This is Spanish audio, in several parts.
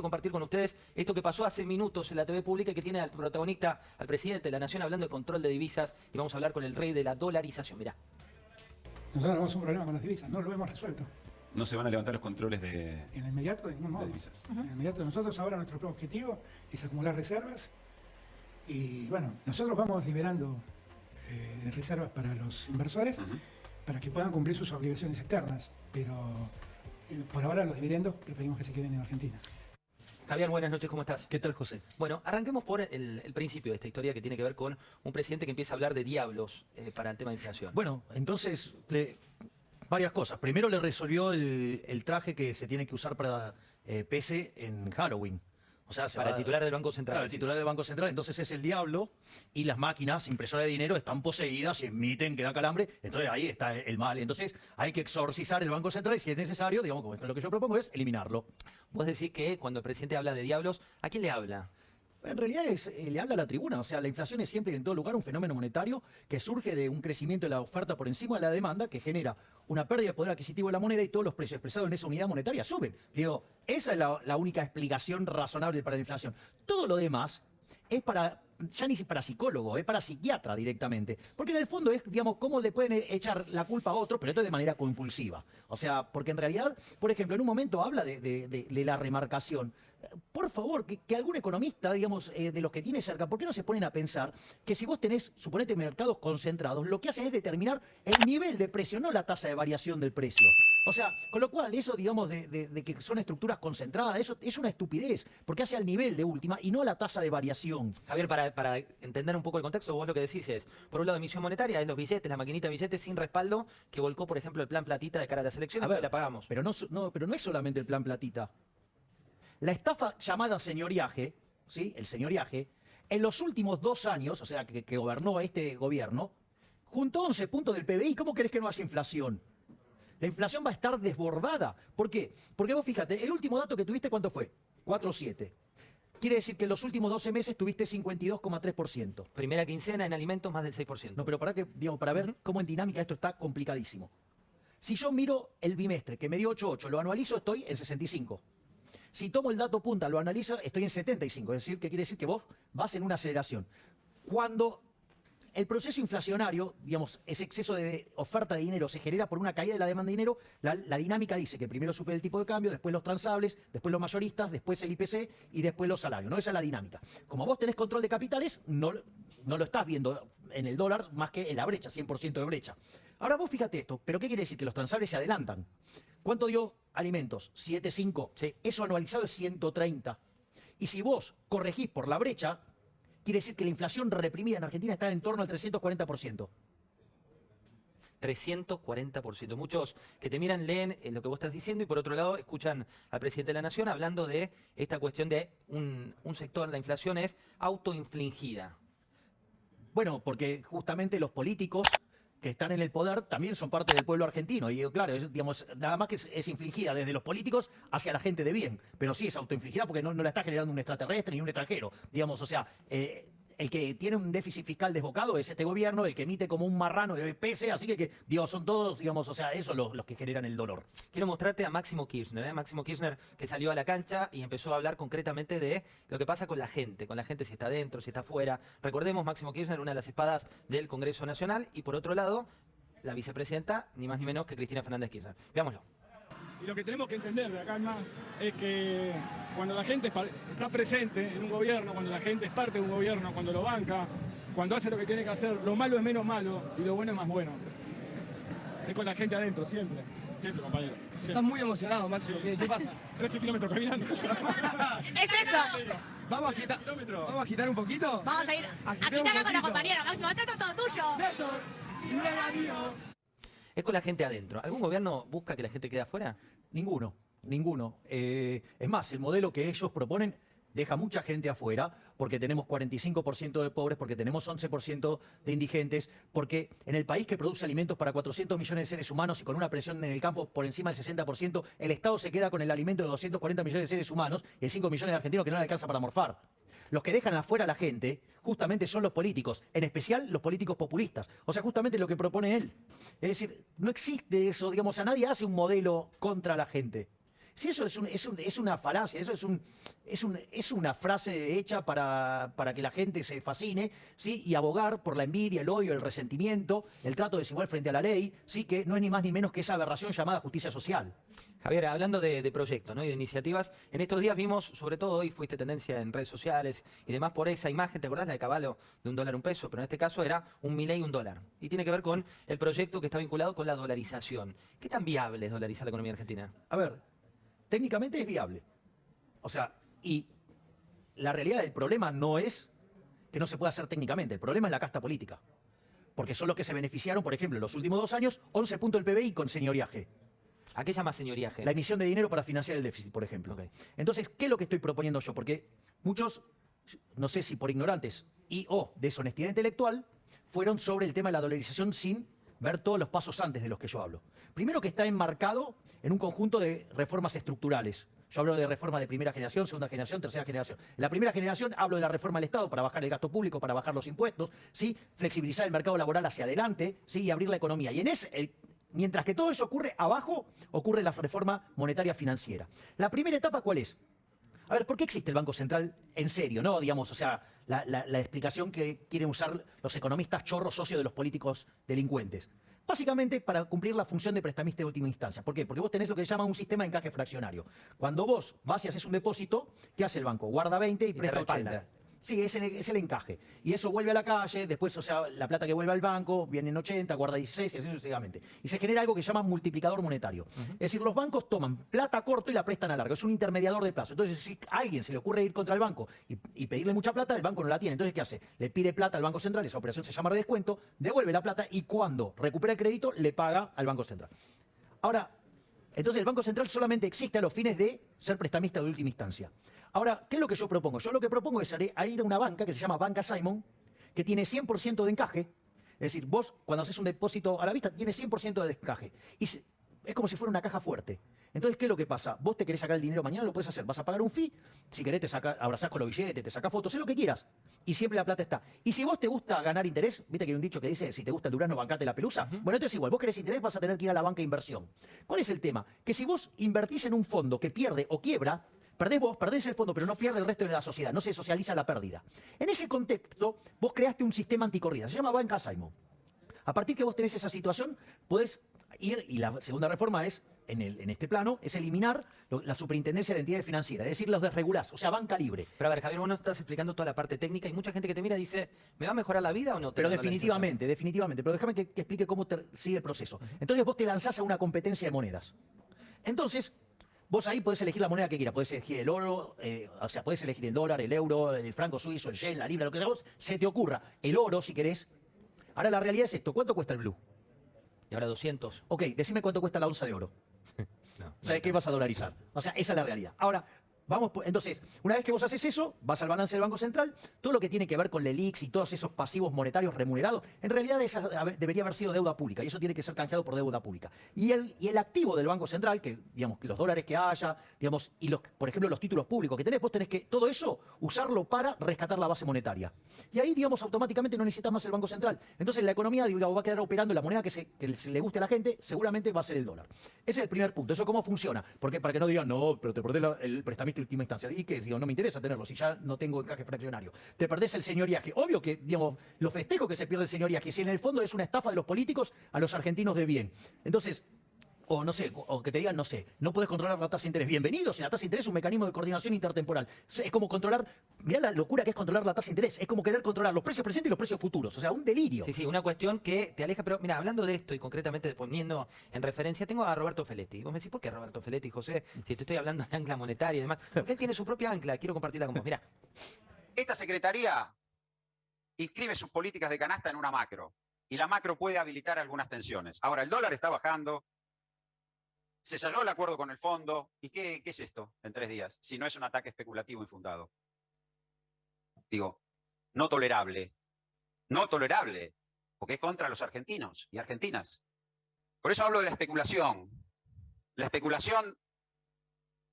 compartir con ustedes esto que pasó hace minutos en la TV pública y que tiene al protagonista, al presidente de la Nación, hablando de control de divisas, y vamos a hablar con el rey de la dolarización. Mirá. Nosotros tenemos un problema con las divisas, no lo hemos resuelto. No se van a levantar los controles de... En el inmediato, de ningún modo. divisas. En el inmediato, nosotros ahora nuestro objetivo es acumular reservas y bueno, nosotros vamos liberando reservas para los inversores para que puedan cumplir sus obligaciones externas, pero por ahora los dividendos preferimos que se queden en Argentina. Javier, buenas noches, ¿cómo estás? ¿Qué tal, José? Bueno, arranquemos por el principio de esta historia que tiene que ver con un presidente que empieza a hablar de diablos para el tema de inflación. Bueno, entonces, varias cosas. Primero le resolvió el traje que se tiene que usar para PC en Halloween. O sea, para el titular del Banco Central. Para el titular del Banco Central. Entonces es el diablo y las máquinas impresoras de dinero están poseídas y emiten que da calambre. Entonces ahí está el mal. Entonces hay que exorcizar el Banco Central y si es necesario, digamos, como lo que yo propongo es eliminarlo. Vos decís que cuando el presidente habla de diablos, ¿a quién le habla? En realidad le habla a la tribuna, o sea, la inflación es siempre y en todo lugar un fenómeno monetario que surge de un crecimiento de la oferta por encima de la demanda que genera una pérdida de poder adquisitivo de la moneda y todos los precios expresados en esa unidad monetaria suben. Digo, esa es la única explicación razonable para la inflación. Todo lo demás es para, ya ni para psicólogo, es para psiquiatra directamente. Porque en el fondo es, digamos, cómo le pueden echar la culpa a otro, pero esto de manera compulsiva. O sea, porque en realidad, por ejemplo, en un momento habla de la remarcación. Por favor, que algún economista, digamos, de los que tiene cerca, ¿por qué no se ponen a pensar que si vos tenés, suponete, mercados concentrados, lo que hacen es determinar el nivel de precio, no la tasa de variación del precio? O sea, con lo cual, eso, digamos, de que son estructuras concentradas, eso es una estupidez, porque hace al nivel de última y no a la tasa de variación. Javier, para entender un poco el contexto, vos lo que decís es, por un lado, emisión monetaria, es los billetes, la maquinita de billetes sin respaldo, que volcó, por ejemplo, el plan platita de cara a las elecciones, pero la pagamos. Pero no es solamente el plan platita. La estafa llamada señoriaje, ¿sí? El señoriaje, en los últimos 2 años, o sea, que gobernó este gobierno, juntó 11 puntos del PBI. ¿Cómo querés que no haya inflación? La inflación va a estar desbordada. ¿Por qué? Porque vos fíjate, el último dato que tuviste, ¿cuánto fue? 4,7. Quiere decir que en los últimos 12 meses tuviste 52,3%. Primera quincena en alimentos más del 6%. No, pero para ver cómo en dinámica esto está complicadísimo. Si yo miro el bimestre, que me dio 8,8, lo anualizo, estoy en 65. Si tomo el dato punta, lo analizo, estoy en 75. Es decir, que quiere decir que vos vas en una aceleración. Cuando el proceso inflacionario, digamos, ese exceso de oferta de dinero se genera por una caída de la demanda de dinero, la dinámica dice que primero sube el tipo de cambio, después los transables, después los mayoristas, después el IPC y después los salarios, ¿no? Esa es la dinámica. Como vos tenés control de capitales, no lo estás viendo en el dólar más que en la brecha, 100% de brecha. Ahora vos fíjate esto, ¿pero qué quiere decir? Que los transables se adelantan. ¿Cuánto dio alimentos? 7,5. Sí. Eso anualizado es 130. Y si vos corregís por la brecha, quiere decir que la inflación reprimida en Argentina está en torno al 340%. 340%. Muchos que te miran leen lo que vos estás diciendo y por otro lado escuchan al presidente de la Nación hablando de esta cuestión de un sector, la inflación es autoinfligida. Bueno, porque justamente los políticos que están en el poder también son parte del pueblo argentino. Y claro, digamos, nada más que es infligida desde los políticos hacia la gente de bien. Pero sí es autoinfligida porque no la está generando un extraterrestre ni un extranjero. Digamos, o sea, el que tiene un déficit fiscal desbocado es este gobierno, el que emite como un marrano de PC, así que digamos, son todos, digamos, o sea, esos los que generan el dolor. Quiero mostrarte a Máximo Kirchner, Máximo Kirchner que salió a la cancha y empezó a hablar concretamente de lo que pasa con la gente si está dentro, si está afuera. Recordemos, Máximo Kirchner, una de las espadas del Congreso Nacional, y por otro lado, la vicepresidenta, ni más ni menos que Cristina Fernández Kirchner. Veámoslo. Y lo que tenemos que entender de acá en más es que cuando la gente está presente en un gobierno, cuando la gente es parte de un gobierno, cuando lo banca, cuando hace lo que tiene que hacer, lo malo es menos malo y lo bueno es más bueno. Es con la gente adentro, siempre. Siempre, compañero. Siempre. Estás muy emocionado, Máximo. ¿Qué pasa? 13 kilómetros caminando. Es eso. ¿Vamos a agitar un poquito? Vamos a ir a agitarla con los compañeros. Máximo, esto es todo tuyo. Néstor, no era mío. Es con la gente adentro. ¿Algún gobierno busca que la gente quede afuera? Ninguno. Es más, el modelo que ellos proponen deja mucha gente afuera, porque tenemos 45% de pobres, porque tenemos 11% de indigentes, porque en el país que produce alimentos para 400 millones de seres humanos y con una presión en el campo por encima del 60%, el Estado se queda con el alimento de 240 millones de seres humanos y de 5 millones de argentinos que no le alcanza para morfar. Los que dejan afuera a la gente justamente son los políticos, en especial los políticos populistas. O sea, justamente lo que propone él. Es decir, no existe eso, digamos, a nadie hace un modelo contra la gente. Si eso es una falacia, eso es una frase hecha para que la gente se fascine, ¿sí? Y abogar por la envidia, el odio, el resentimiento, el trato desigual frente a la ley, ¿sí? Que no es ni más ni menos que esa aberración llamada justicia social. Javier, hablando de proyectos, ¿no? Y de iniciativas, en estos días vimos, sobre todo hoy fuiste tendencia en redes sociales y demás por esa imagen, ¿te acordás? La de Caballo de $1 un peso, pero en este caso era un Milei $1. Y tiene que ver con el proyecto que está vinculado con la dolarización. ¿Qué tan viable es dolarizar la economía argentina? A ver, técnicamente es viable. O sea, y la realidad del problema no es que no se pueda hacer técnicamente, el problema es la casta política. Porque son los que se beneficiaron, por ejemplo, en los últimos 2 años, 11 puntos del PBI con señoriaje. ¿A qué llama señoriaje? La emisión de dinero para financiar el déficit, por ejemplo. Ok. Entonces, ¿qué es lo que estoy proponiendo yo? Porque muchos, no sé si por ignorantes y o deshonestidad intelectual, fueron sobre el tema de la dolarización sin ver todos los pasos antes de los que yo hablo. Primero, que está enmarcado en un conjunto de reformas estructurales. Yo hablo de reforma de primera generación, segunda generación, tercera generación. En la primera generación hablo de la reforma del Estado para bajar el gasto público, para bajar los impuestos, ¿sí? Flexibilizar el mercado laboral hacia adelante, ¿sí? Y abrir la economía. Y en ese, mientras que todo eso ocurre, abajo ocurre la reforma monetaria financiera. La primera etapa, ¿cuál es? A ver, ¿por qué existe el Banco Central en serio? ¿No? Digamos, o sea, la explicación que quieren usar los economistas chorros socios de los políticos delincuentes. Básicamente para cumplir la función de prestamista de última instancia. ¿Por qué? Porque vos tenés lo que se llama un sistema de encaje fraccionario. Cuando vos vas y haces un depósito, ¿qué hace el banco? Guarda 20 y presta 80. Sí, es el encaje. Y eso vuelve a la calle, después, o sea, la plata que vuelve al banco, viene en 80, guarda 16 y así sucesivamente. Y se genera algo que se llama multiplicador monetario. Es decir, los bancos toman plata a corto y la prestan a largo. Es un intermediador de plazo. Entonces, si a alguien se le ocurre ir contra el banco y pedirle mucha plata, el banco no la tiene. Entonces, ¿qué hace? Le pide plata al Banco Central, esa operación se llama redescuento, devuelve la plata y cuando recupera el crédito, le paga al Banco Central. Ahora, entonces el Banco Central solamente existe a los fines de ser prestamista de última instancia. Ahora, ¿qué es lo que yo propongo? Yo lo que propongo es ir a una banca que se llama Banca Simon, que tiene 100% de encaje. Es decir, vos cuando haces un depósito a la vista, tiene 100% de encaje. Y es como si fuera una caja fuerte. Entonces, ¿qué es lo que pasa? Vos te querés sacar el dinero mañana, lo puedes hacer. Vas a pagar un fee, si querés te abrazás con los billetes, te sacás fotos, haz lo que quieras. Y siempre la plata está. Y si vos te gusta ganar interés, viste que hay un dicho que dice, si te gusta el durazno, bancate la pelusa. Bueno, entonces igual, vos querés interés, vas a tener que ir a la banca de inversión. ¿Cuál es el tema? Que si vos invertís en un fondo que pierde o quiebra, perdés vos, perdés el fondo, pero no pierde el resto de la sociedad, no se socializa la pérdida. En ese contexto, vos creaste un sistema anticorrida, se llama Banca Simon. A partir que vos tenés esa situación, podés ir, y la segunda reforma es, en este plano, es eliminar la superintendencia de entidades financieras, es decir, los desregulás, o sea, banca libre. Pero a ver, Javier, vos nos estás explicando toda la parte técnica y mucha gente que te mira dice, ¿me va a mejorar la vida o no? Pero definitivamente, pero déjame que explique cómo sigue el proceso. Entonces vos te lanzás a una competencia de monedas. Entonces, vos ahí podés elegir la moneda que quieras, podés elegir el oro, o sea, podés elegir el dólar, el euro, el franco suizo, el yen, la libra, lo que vos se te ocurra. El oro, si querés. Ahora la realidad es esto, ¿cuánto cuesta el blue? Y ahora 200. Ok, decime cuánto cuesta la onza de oro. ¿Sabes qué vas a dolarizar? O sea, esa es la realidad. Ahora, entonces, una vez que vos haces eso, vas al balance del Banco Central, todo lo que tiene que ver con el LELIX y todos esos pasivos monetarios remunerados, en realidad esa debería haber sido deuda pública y eso tiene que ser canjeado por deuda pública. Y el activo del Banco Central, que digamos los dólares que haya, digamos, y por ejemplo los títulos públicos que tenés, vos tenés que todo eso usarlo para rescatar la base monetaria. Y ahí, digamos, automáticamente no necesitas más el Banco Central. Entonces la economía, digamos, va a quedar operando la moneda que le guste a la gente, seguramente va a ser el dólar. Ese es el primer punto. ¿Eso cómo funciona? Porque para que no digan, no, pero te perdés el prestamista de última instancia. ¿Y qué? Digo, no me interesa tenerlo si ya no tengo encaje fraccionario. Te perdés el señoriaje. Obvio que, digamos, los festejos que se pierde el señoriaje, si en el fondo es una estafa de los políticos a los argentinos de bien. Entonces, o no sé, o que te digan, no sé, no puedes controlar la tasa de interés. Bienvenidos, la tasa de interés es un mecanismo de coordinación intertemporal. Es como controlar, mirá la locura que es controlar la tasa de interés. Es como querer controlar los precios presentes y los precios futuros. O sea, un delirio. Sí, una cuestión que te aleja. Pero mira, hablando de esto y concretamente poniendo en referencia, tengo a Roberto Feletti. Vos me decís, ¿por qué Roberto Feletti, José? Si te estoy hablando de ancla monetaria y demás. Porque él tiene su propia ancla. Quiero compartirla con vos. Mirá. Esta secretaría inscribe sus políticas de canasta en una macro. Y la macro puede habilitar algunas tensiones. Ahora, el dólar está bajando. Se cerró el acuerdo con el fondo. ¿Y qué es esto en 3 días? Si no es un ataque especulativo infundado. Digo, no tolerable. No tolerable. Porque es contra los argentinos y argentinas. Por eso hablo de la especulación. La especulación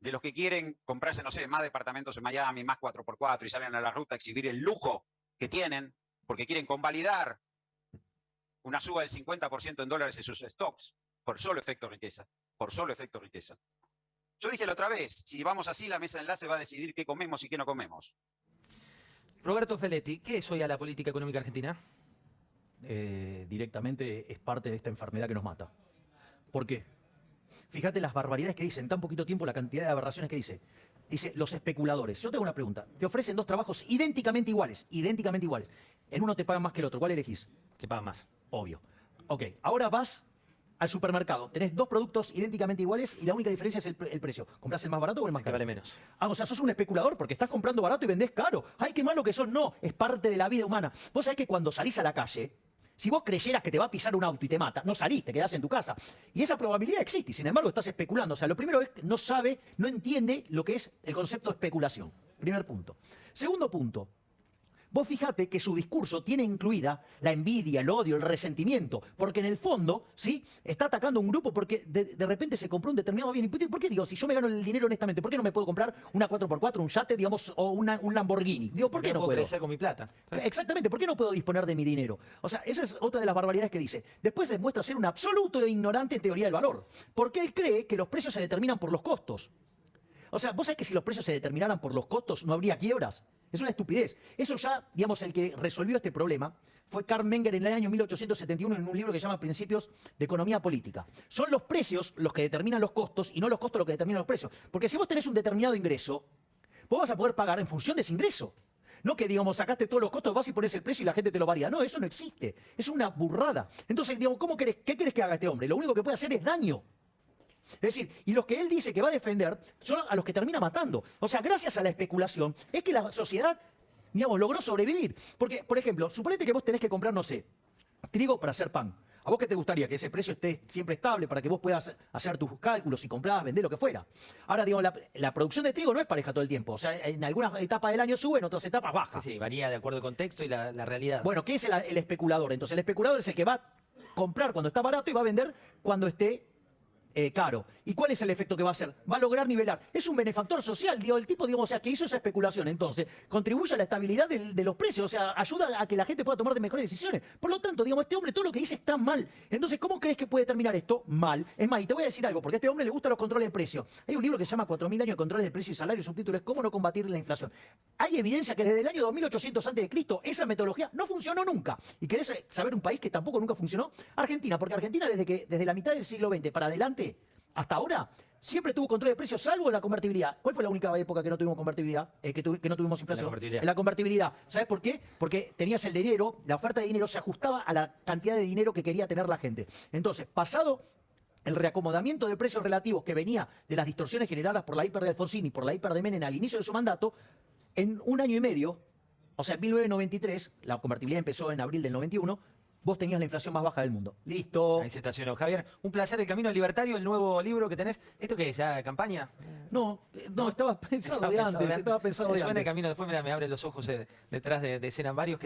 de los que quieren comprarse, no sé, más departamentos en Miami, más 4x4 y salen a la ruta a exhibir el lujo que tienen porque quieren convalidar una suba del 50% en dólares en sus stocks por solo efecto riqueza. Por solo efecto riqueza. Yo dije la otra vez, si vamos así, la mesa de enlace va a decidir qué comemos y qué no comemos. Roberto Feletti, ¿qué es hoy a la política económica argentina? Directamente es parte de esta enfermedad que nos mata. ¿Por qué? Fíjate las barbaridades que dice en tan poquito tiempo, la cantidad de aberraciones que dice. Dice, los especuladores. Yo tengo una pregunta. Te ofrecen dos trabajos idénticamente iguales. Idénticamente iguales. En uno te pagan más que el otro. ¿Cuál elegís? Que paga más. Obvio. Ok, ahora vas al supermercado. Tenés dos productos idénticamente iguales y la única diferencia es el precio. ¿Comprás el más barato o el más Que caro? vale menos. Ah, o sea, sos un especulador porque estás comprando barato y vendés caro. ¡Ay, qué malo que sos! No, es parte de la vida humana. Vos sabés que cuando salís a la calle, si vos creyeras que te va a pisar un auto y te mata, no salís, te quedás en tu casa. Y esa probabilidad existe y sin embargo estás especulando. O sea, lo primero es que no entiende lo que es el concepto de especulación. Primer punto. Segundo punto. Vos fijate que su discurso tiene incluida la envidia, el odio, el resentimiento, porque en el fondo, ¿sí? Está atacando a un grupo porque de repente se compró un determinado bien. ¿Y por qué digo, si yo me gano el dinero honestamente, por qué no me puedo comprar una 4x4, un yate, digamos, o un Lamborghini? Digo, ¿por qué no puedo? crecer con mi plata. Exactamente, ¿por qué no puedo disponer de mi dinero? O sea, esa es otra de las barbaridades que dice. Después demuestra ser un absoluto ignorante en teoría del valor, porque él cree que los precios se determinan por los costos. O sea, vos sabés que si los precios se determinaran por los costos no habría quiebras. Es una estupidez. Eso ya, digamos, el que resolvió este problema fue Karl Menger en el año 1871 en un libro que se llama Principios de Economía Política. Son los precios los que determinan los costos y no los costos los que determinan los precios. Porque si vos tenés un determinado ingreso, vos vas a poder pagar en función de ese ingreso. No que, digamos, sacaste todos los costos, vas y pones el precio y la gente te lo varía. No, eso no existe. Es una burrada. Entonces, digamos, ¿qué querés que haga este hombre? Lo único que puede hacer es daño. Es decir, y los que él dice que va a defender son a los que termina matando. O sea, gracias a la especulación es que la sociedad, digamos, logró sobrevivir. Porque, por ejemplo, suponete que vos tenés que comprar, no sé, trigo para hacer pan. ¿A vos qué te gustaría? Que ese precio esté siempre estable para que vos puedas hacer tus cálculos y comprar, vender, lo que fuera. Ahora, digamos, la producción de trigo no es pareja todo el tiempo. O sea, en algunas etapas del año sube, en otras etapas baja. Sí, varía de acuerdo al contexto y la realidad. Bueno, ¿qué es el especulador? Entonces, el especulador es el que va a comprar cuando está barato y va a vender cuando esté caro. ¿Y cuál es el efecto que va a hacer? Va a lograr nivelar. Es un benefactor social, digo, el tipo, digamos, o sea, que hizo esa especulación. Entonces, contribuye a la estabilidad de los precios, o sea, ayuda a que la gente pueda tomar de mejores decisiones. Por lo tanto, digamos, este hombre todo lo que dice está mal. Entonces, ¿cómo crees que puede terminar esto? Mal. Es más, y te voy a decir algo, porque a este hombre le gustan los controles de precio. Hay un libro que se llama 4000 años de controles de precio y salario, subtítulo es ¿Cómo no combatir la inflación? Hay evidencia que desde el año 2800 a.C. esa metodología no funcionó nunca. ¿Y querés saber un país que tampoco nunca funcionó? Argentina, porque Argentina desde la mitad del siglo XX para adelante, hasta ahora, siempre tuvo control de precios, salvo en la convertibilidad. ¿Cuál fue la única época que no tuvimos convertibilidad? Que no tuvimos inflación. En la convertibilidad. ¿Sabes por qué? Porque tenías el dinero, la oferta de dinero se ajustaba a la cantidad de dinero que quería tener la gente. Entonces, pasado el reacomodamiento de precios relativos que venía de las distorsiones generadas por la hiper de Alfonsín y por la hiper de Menem al inicio de su mandato, en un año y medio, o sea, en 1993, la convertibilidad empezó en abril del 91, vos tenías la inflación más baja del mundo. Listo. Ahí se estacionó. Javier, un placer. El Camino al Libertario, el nuevo libro que tenés. ¿Esto qué es? ¿Ya campaña? No, estaba pensado de antes. Estaba pensado de Suena antes. el camino, después me abre los ojos detrás de escenas varios que